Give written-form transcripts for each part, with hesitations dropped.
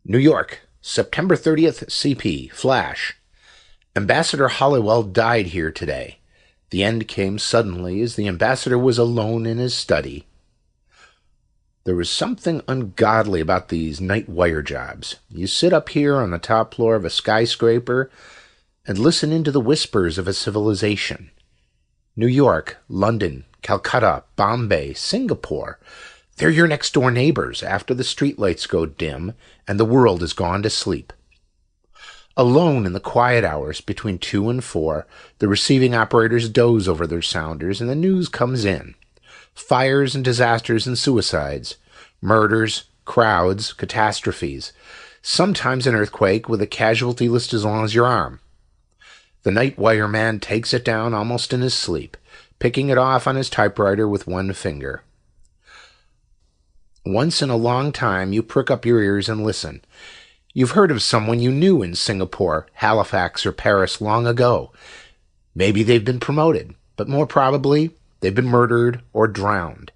New York, September 30th, CP, Flash. Ambassador Hollowell died here today. The end came suddenly as the ambassador was alone in his study. There was something ungodly about these night wire jobs. You sit up here on the top floor of a skyscraper and listen into the whispers of a civilization. New York, London, Calcutta, Bombay, Singapore. They're your next-door neighbors after the streetlights go dim and the world has gone to sleep. Alone in the quiet hours between 2 and 4, the receiving operators doze over their sounders and the news comes in. Fires and disasters and suicides, murders, crowds, catastrophes, sometimes an earthquake with a casualty list as long as your arm. The night wire man takes it down almost in his sleep, picking it off on his typewriter with one finger. Once in a long time, you prick up your ears and listen. You've heard of someone you knew in Singapore, Halifax, or Paris long ago. Maybe they've been promoted, but more probably, they've been murdered or drowned.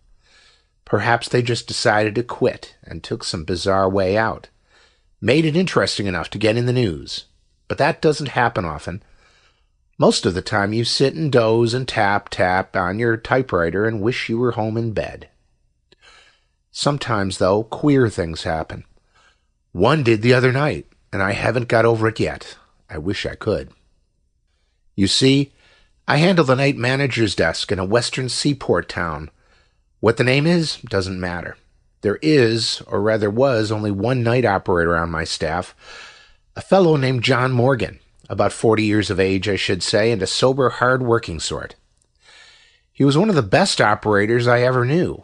Perhaps they just decided to quit and took some bizarre way out. Made it interesting enough to get in the news. But that doesn't happen often. Most of the time you sit and doze and tap on your typewriter and wish you were home in bed. Sometimes, though, queer things happen. One did the other night, and I haven't got over it yet. I wish I could. You see, I handle the night manager's desk in a western seaport town. What the name is doesn't matter. There is, or rather was, only one night operator on my staff, a fellow named John Morgan, about 40 years of age, I should say, and a sober, hard-working sort. He was one of the best operators I ever knew.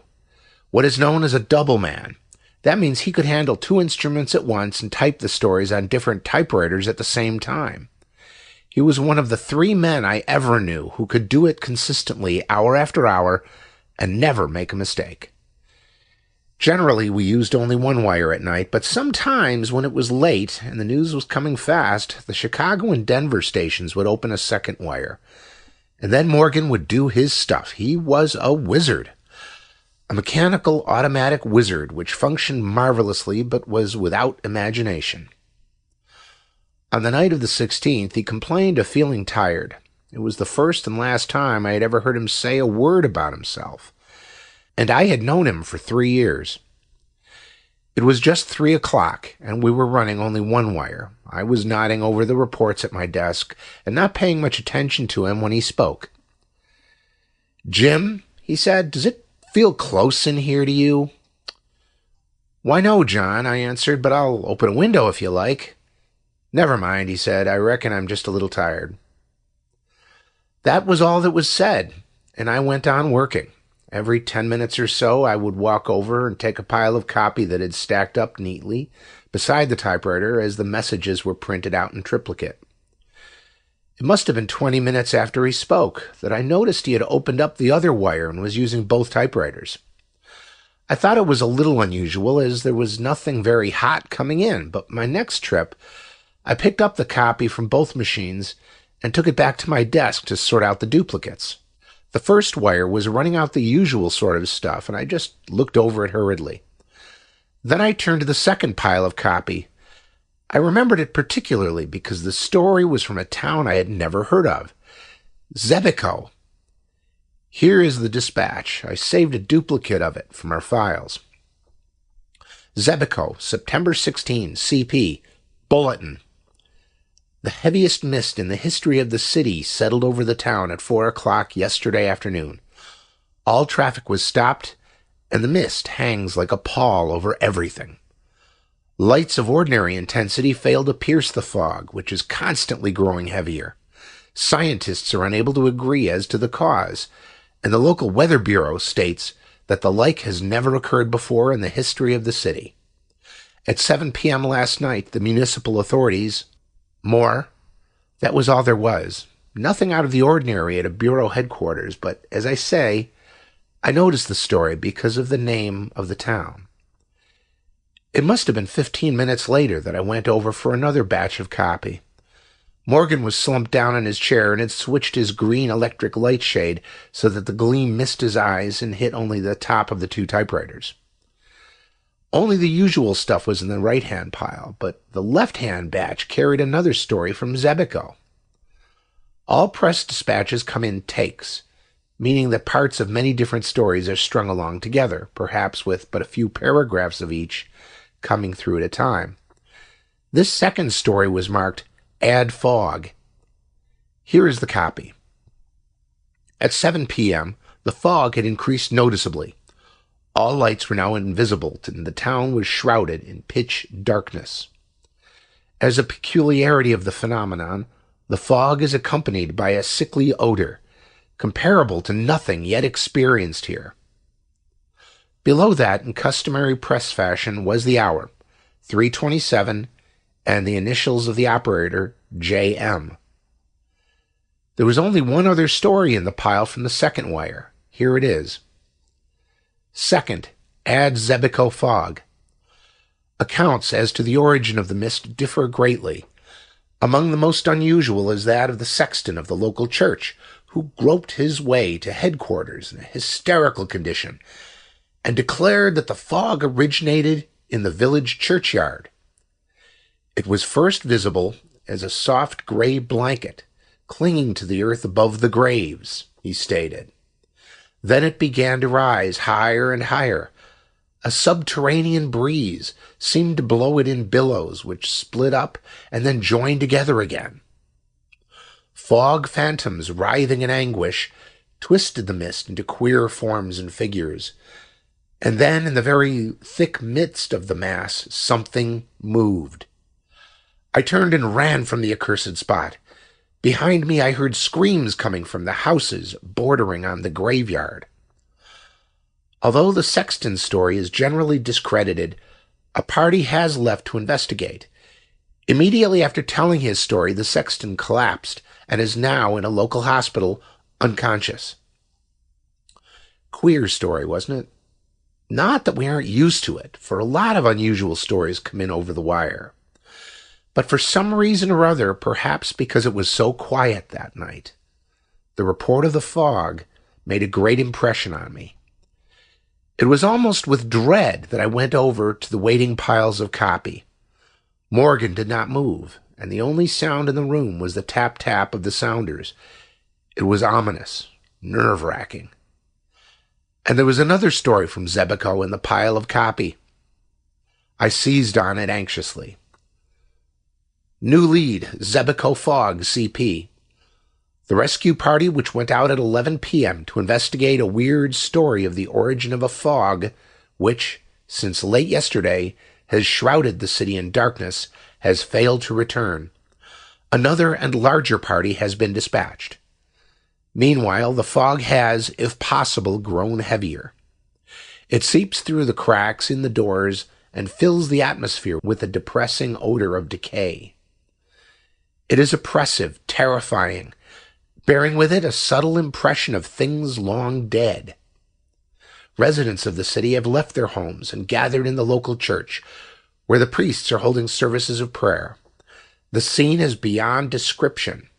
What is known as a double man. That means he could handle 2 instruments at once and type the stories on different typewriters at the same time. He was one of the 3 men I ever knew who could do it consistently, hour after hour, and never make a mistake. Generally, we used only one wire at night, but sometimes when it was late and the news was coming fast, the Chicago and Denver stations would open a second wire. And then Morgan would do his stuff. He was a wizard. A mechanical automatic wizard which functioned marvelously but was without imagination. On the night of the 16th, he complained of feeling tired. It was the first and last time I had ever heard him say a word about himself. And I had known him for 3 years. It was just 3 o'clock, and we were running only one wire. I was nodding over the reports at my desk and not paying much attention to him when he spoke. "Jim," he said, "does it feel close in here to you?" "Why, no, John," I answered, "but I'll open a window if you like." "Never mind," he said. "I reckon I'm just a little tired." That was all that was said, and I went on working. Every 10 minutes or so, I would walk over and take a pile of copy that had stacked up neatly beside the typewriter as the messages were printed out in triplicate. It must have been 20 minutes after he spoke that I noticed he had opened up the other wire and was using both typewriters. I thought it was a little unusual as there was nothing very hot coming in, but my next trip, I picked up the copy from both machines and took it back to my desk to sort out the duplicates. The first wire was running out the usual sort of stuff, and I just looked over it hurriedly. Then I turned to the second pile of copy. I remembered it particularly because the story was from a town I had never heard of. Zebico. Here is the dispatch. I saved a duplicate of it from our files. Zebico, September 16, CP. Bulletin. The heaviest mist in the history of the city settled over the town at 4 o'clock yesterday afternoon. All traffic was stopped, and the mist hangs like a pall over everything. Lights of ordinary intensity fail to pierce the fog, which is constantly growing heavier. Scientists are unable to agree as to the cause, and the local weather bureau states that the like has never occurred before in the history of the city. At 7 p.m. last night, the municipal authorities... More. That was all there was. Nothing out of the ordinary at a bureau headquarters, but, as I say, I noticed the story because of the name of the town. It must have been 15 minutes later that I went over for another batch of copy. Morgan was slumped down in his chair and had switched his green electric light shade so that the gleam missed his eyes and hit only the top of the 2 typewriters. Only the usual stuff was in the right-hand pile, but the left-hand batch carried another story from Zebico. All press dispatches come in takes, meaning that parts of many different stories are strung along together, perhaps with but a few paragraphs of each coming through at a time. This second story was marked Add Fog. Here is the copy. At 7 p.m., the fog had increased noticeably. All lights were now invisible, and the town was shrouded in pitch darkness. As a peculiarity of the phenomenon, the fog is accompanied by a sickly odor, comparable to nothing yet experienced here. Below that, in customary press fashion, was the hour, 3:27, and the initials of the operator, J.M. There was only one other story in the pile from the second wire. Here it is. Second, add Zebico fog. Accounts as to the origin of the mist differ greatly. Among the most unusual is that of the sexton of the local church, who groped his way to headquarters in a hysterical condition and declared that the fog originated in the village churchyard. It was first visible as a soft gray blanket clinging to the earth above the graves, he stated. Then it began to rise higher and higher. A subterranean breeze seemed to blow it in billows, which split up and then joined together again. Fog phantoms, writhing in anguish, twisted the mist into queer forms and figures. And then, in the very thick midst of the mass, something moved. I turned and ran from the accursed spot. Behind me I heard screams coming from the houses bordering on the graveyard. Although the sexton story is generally discredited, a party has left to investigate. Immediately after telling his story, the sexton collapsed and is now in a local hospital, unconscious. Queer story, wasn't it? Not that we aren't used to it, for a lot of unusual stories come in over the wire. But for some reason or other, perhaps because it was so quiet that night, the report of the fog made a great impression on me. It was almost with dread that I went over to the waiting piles of copy. Morgan did not move, and the only sound in the room was the tap-tap of the sounders. It was ominous, nerve-wracking. And there was another story from Zebico in the pile of copy. I seized on it anxiously. New lead, Zebico Fog, CP. The rescue party, which went out at 11 p.m. to investigate a weird story of the origin of a fog, which, since late yesterday, has shrouded the city in darkness, has failed to return. Another and larger party has been dispatched. Meanwhile, the fog has, if possible, grown heavier. It seeps through the cracks in the doors and fills the atmosphere with a depressing odor of decay. It is oppressive, terrifying, bearing with it a subtle impression of things long dead. Residents of the city have left their homes and gathered in the local church, where the priests are holding services of prayer. The scene is beyond description.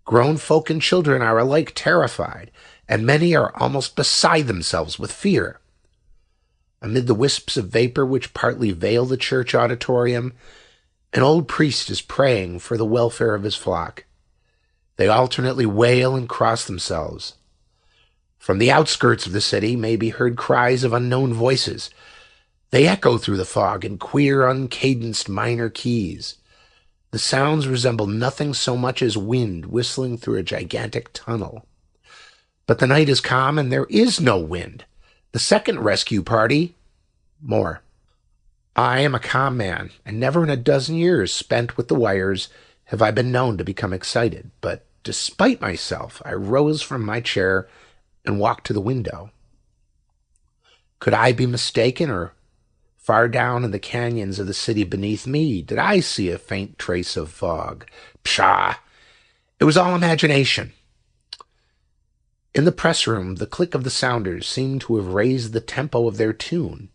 Grown folk and children are alike terrified, and many are almost beside themselves with fear. Amid the wisps of vapor which partly veil the church auditorium, an old priest is praying for the welfare of his flock. They alternately wail and cross themselves. From the outskirts of the city may be heard cries of unknown voices. They echo through the fog in queer, uncadenced minor keys. The sounds resemble nothing so much as wind whistling through a gigantic tunnel. But the night is calm and there is no wind. The second rescue party... More. I am a calm man, and never in a dozen years spent with the wires have I been known to become excited. But despite myself, I rose from my chair and walked to the window. Could I be mistaken, or far down in the canyons of the city beneath me did I see a faint trace of fog? Pshaw! It was all imagination. In the press room, the click of the sounders seemed to have raised the tempo of their tune.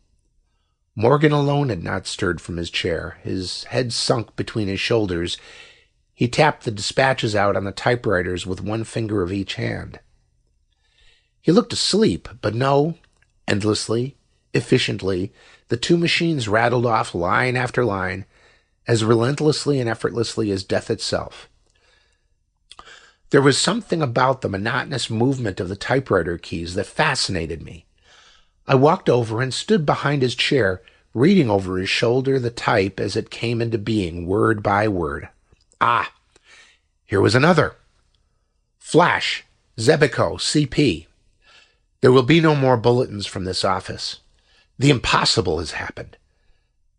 Morgan alone had not stirred from his chair, his head sunk between his shoulders. He tapped the dispatches out on the typewriters with one finger of each hand. He looked asleep, but no, endlessly, Efficiently, the two machines rattled off line after line, as relentlessly and effortlessly as death itself. There was something about the monotonous movement of the typewriter keys that fascinated me. I walked over and stood behind his chair, reading over his shoulder the type as it came into being, word by word. Ah, here was another. Flash, Zebico, CP. There will be no more bulletins from this office. The impossible has happened.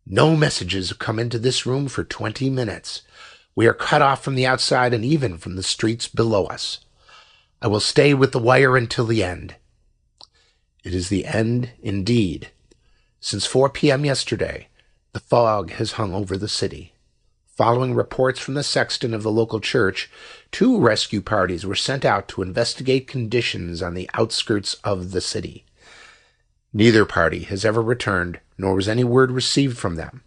No messages have come into this room for 20 minutes. We are cut off from the outside and even from the streets below us. I will stay with the wire until the end. It is the end indeed. Since 4 p.m. yesterday, the fog has hung over the city. Following reports from the sexton of the local church, 2 rescue parties were sent out to investigate conditions on the outskirts of the city. Neither party has ever returned, nor was any word received from them.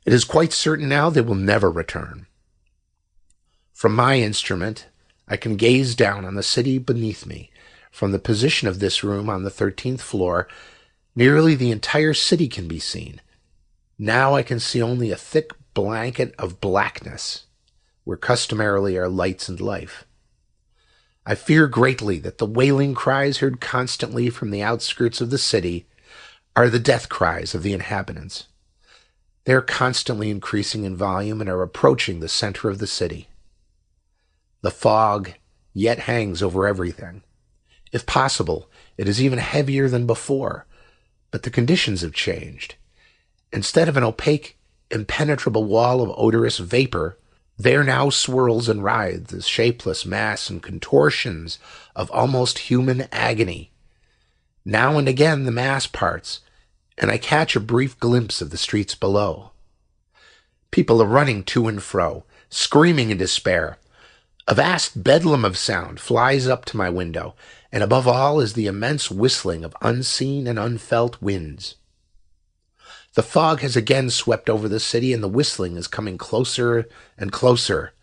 It is quite certain now they will never return. From my instrument, I can gaze down on the city beneath me. From the position of this room on the 13th floor, nearly the entire city can be seen. Now I can see only a thick blanket of blackness, where customarily are lights and life. I fear greatly that the wailing cries heard constantly from the outskirts of the city are the death cries of the inhabitants. They are constantly increasing in volume and are approaching the center of the city. The fog yet hangs over everything. If possible, it is even heavier than before, but the conditions have changed. Instead of an opaque, impenetrable wall of odorous vapor, there now swirls and writhes a shapeless mass and contortions of almost human agony. Now and again the mass parts, and I catch a brief glimpse of the streets below. People are running to and fro, screaming in despair. A vast bedlam of sound flies up to my window, and above all is the immense whistling of unseen and unfelt winds. The fog has again swept over the city, and the whistling is coming closer and closer.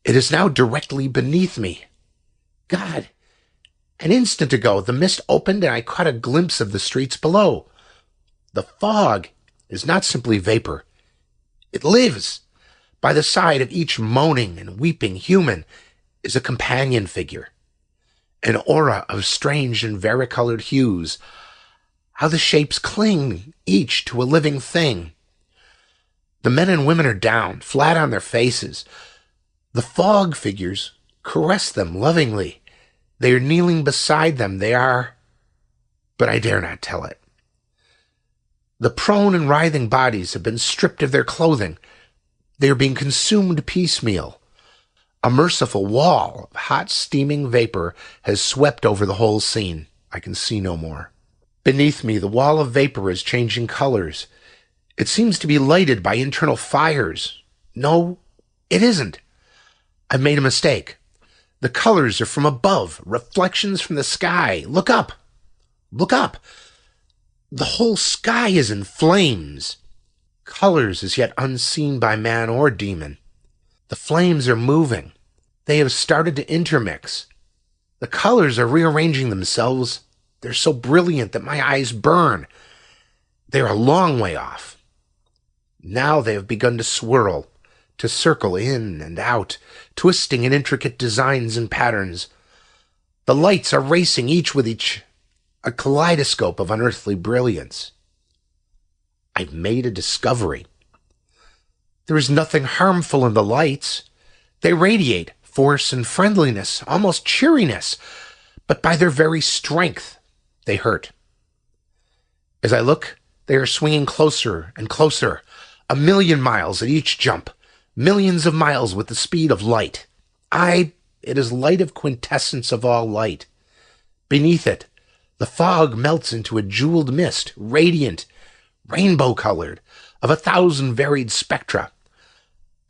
It is now directly beneath me. God! An instant ago, the mist opened and I caught a glimpse of the streets below. The fog is not simply vapor. It lives. By the side of each moaning and weeping human is a companion figure. An aura of strange and varicolored hues. How the shapes cling, each to a living thing. The men and women are down, flat on their faces. The fog figures caress them lovingly. They are kneeling beside them. They are... But I dare not tell it. The prone and writhing bodies have been stripped of their clothing. They are being consumed piecemeal. A merciful wall of hot, steaming vapor has swept over the whole scene. I can see no more. Beneath me, the wall of vapor is changing colors. It seems to be lighted by internal fires. No, it isn't. I've made a mistake. The colors are from above, reflections from the sky. Look up. Look up. The whole sky is in flames. Colors as yet unseen by man or demon. The flames are moving. They have started to intermix. The colors are rearranging themselves. They're so brilliant that my eyes burn. They're a long way off. Now they have begun to swirl, to circle in and out, twisting in intricate designs and patterns. The lights are racing each with each, a kaleidoscope of unearthly brilliance. I've made a discovery. There is nothing harmful in the lights. They radiate force and friendliness, almost cheeriness, but by their very strength, they hurt. As I look, they are swinging closer and closer, 1,000,000 miles at each jump, millions of miles with the speed of light. It is light of quintessence of all light. Beneath it, the fog melts into a jeweled mist, radiant, rainbow-colored, of 1,000 varied spectra.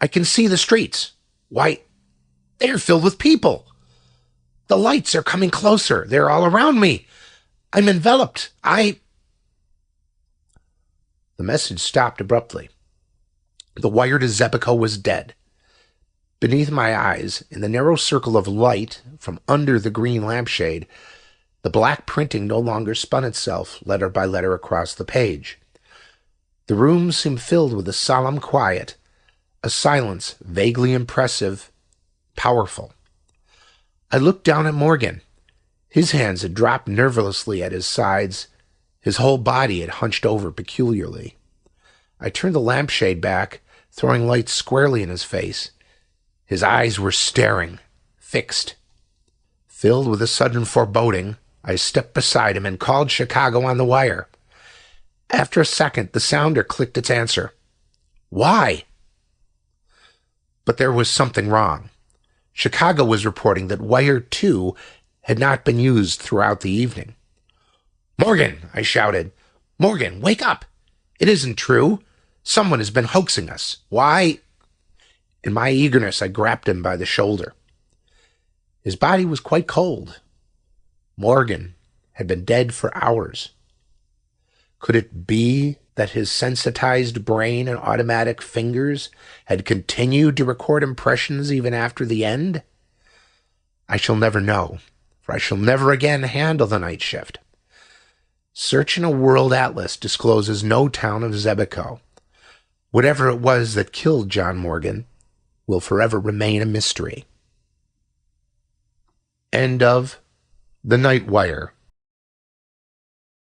I can see the streets. Why, they are filled with people. The lights are coming closer. They're all around me. I'm enveloped. The message stopped abruptly. The wire to Zebico was dead. Beneath my eyes, in the narrow circle of light from under the green lampshade, The black printing no longer spun itself letter by letter across the page. The room seemed filled with a solemn quiet, a silence vaguely impressive, powerful. I looked down at Morgan. His hands had dropped nervously at his sides. His whole body had hunched over peculiarly. I turned the lampshade back, throwing light squarely in his face. His eyes were staring, fixed. Filled with a sudden foreboding, I stepped beside him and called Chicago on the wire. After a second, the sounder clicked its answer. Why? But there was something wrong. Chicago was reporting that Wire 2 had not been used throughout the evening. Morgan, I shouted. Morgan, wake up! It isn't true. Someone has been hoaxing us. Why? In my eagerness, I grabbed him by the shoulder. His body was quite cold. Morgan had been dead for hours. Could it be that his sensitized brain and automatic fingers had continued to record impressions even after the end? I shall never know, for I shall never again handle the night shift. Search in a world atlas discloses no town of Zebico. Whatever it was that killed John Morgan will forever remain a mystery. End of The Night Wire